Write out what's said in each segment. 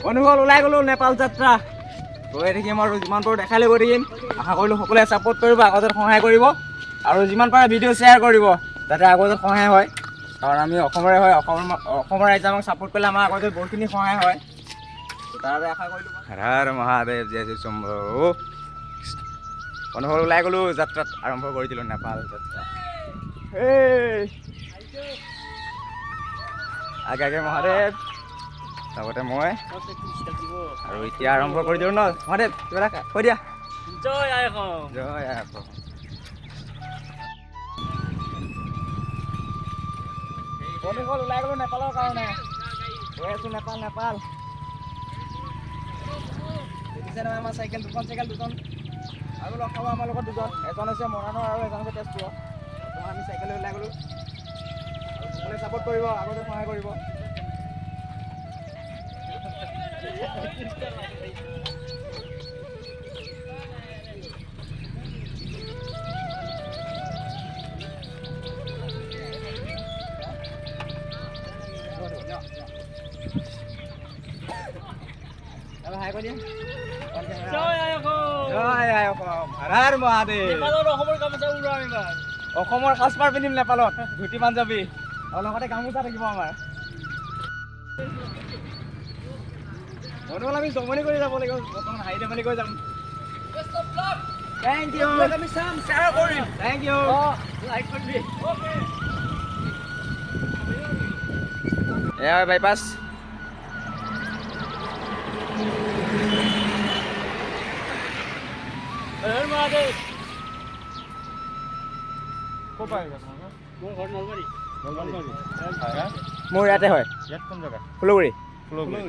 বন্ধুসকল ওলাই গ'লো নেপাল যাত্ৰা গৈ থাকিম আৰু যিমান পাৰোঁ দেখাই লৈ গৈ থাকিম। আশা কৰিলোঁ সকলোৱে ছাপোৰ্ট কৰিব, আগতে সহায় কৰিব আৰু যিমান পাৰে ভিডিঅ' শ্বেয়াৰ কৰিব যাতে আগতে সহায় হয়, কাৰণ আমি অসমৰে হয়, অসমৰ ৰাইজে আমাক ছাপোৰ্ট কৰিলে আমাৰ আগতে বহুতখিনি সহায় হয়। তাৰ বাবে আশা কৰিলোঁ। হৰ হৰ মহাদেৱ জয় জয় শম্ভু। বন্ধুসকল ওলাই গ'লো যাত্ৰাত আৰম্ভ কৰি দিলোঁ নেপাল যাত্ৰা। আগে আগে মহাদেৱ লগতে মই আৰু এতিয়া আৰম্ভ কৰি দিওঁ ন মহাদেৱ কিবা এটা কৈ দিয়া। জয় আই অসম। জয় আই অসম। বন্ধুসকল ওলাই গ'লো নেপালৰ কাৰণে, গৈ আছোঁ নেপাল নেপাল। দেখিছে নহয় আমাৰ চাইকেল দুখন আৰু লগ পাব আমাৰ লগত দুজন, এজন হৈছে মৰাণৰ আৰু এজন হৈছে তেজপুৰৰ। আমি চাইকেল ওলাই গ'লোঁ আৰু সকলোৱে ছাপোৰ্ট কৰিব, আগতে সহায় কৰিব। হাই কৰি জয় আই অসম। জয় আই অসম। হৰ হৰ মহাদেৱ। অসমৰ গামোচা উৰুৱাম এইবাৰ। অসমৰ সাজপাৰ পিন্ধিম নেপালত, ধুতি পাঞ্জাবী আৰু লগতে গামোচা থাকিব আমাৰ। বন্ধুসকল আমি জমনি কৰি যাব লাগিব, বৰ্তমান হাঁহি ধেমালি কৰি যাম। Thank you. আমি চাম, শ্বেয়াৰ কৰিম। Thank U. লাইক কৰিবি। এয়া বাইপাছ। হৰ মহাদেৱ। ক'ৰ পৰা আহিছে আপোনালোকৰ? মোৰ ঘৰ নলবাৰী। মোৰ ইয়াতে হয়। ইয়াত কোন জেগা? ফুলগুৰি।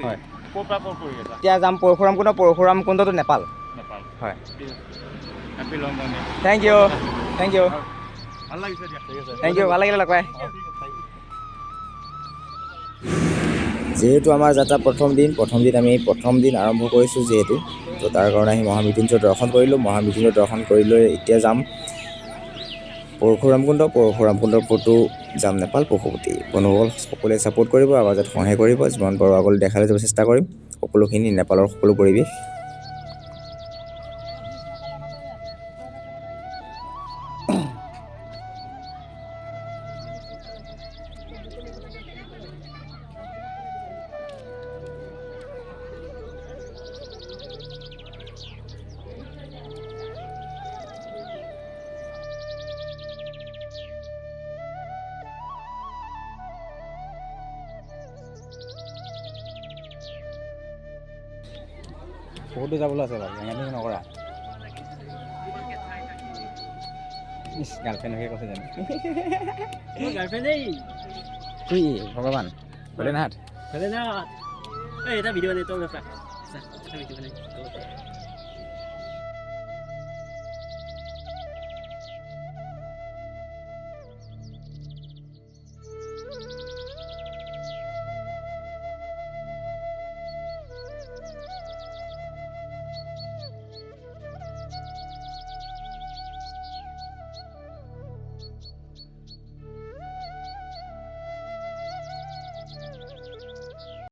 হয়। ক'ৰ পৰা ক'ৰ কৰি আছা? এতিয়া যাম পৰশুৰাম কুণ্ডটো নেপাল। নেপাল। হয়। Happy long journey. Thank you. Thank you. ভাল লাগিছে দিয়া। ঠিক আছে। থেংক ইউ, ভাল লাগিলে লগ পাই। যিহেতু আমাৰ যাত্ৰা প্ৰথম দিন আৰম্ভ কৰিছোঁ যিহেতু, তো তাৰ কাৰণে আহি মহামৃত্যুঞ্জয় দৰ্শন কৰিলোঁ। মহামৃত্যুঞ্জয় দৰ্শন কৰি লৈ এতিয়া যাম পৰশুৰাম কুণ্ডৰ পৰতো যাম নেপাল পশুপতি। বন্ধুসকল সকলোৱে ছাপোৰ্ট কৰিব, আগত সহায় কৰিব, যিমান পাৰোঁ আগলৈ দেখাই যাব চেষ্টা কৰিম সকলোখিনি নেপালৰ সকলো পৰিৱেশ। বহুতো যাবলৈ আছে বাৰু, এনেকৈ নকৰা। গাৰ্লফ্ৰেণ্ড হৈ কৈছে জানো? গাৰ্লফ্ৰেণ্ডেই। তুই ভগৱান ভোলেনাথ। এটা ভিডিঅ' বনাই তোৰ এটা ভিডিঅ' বনাই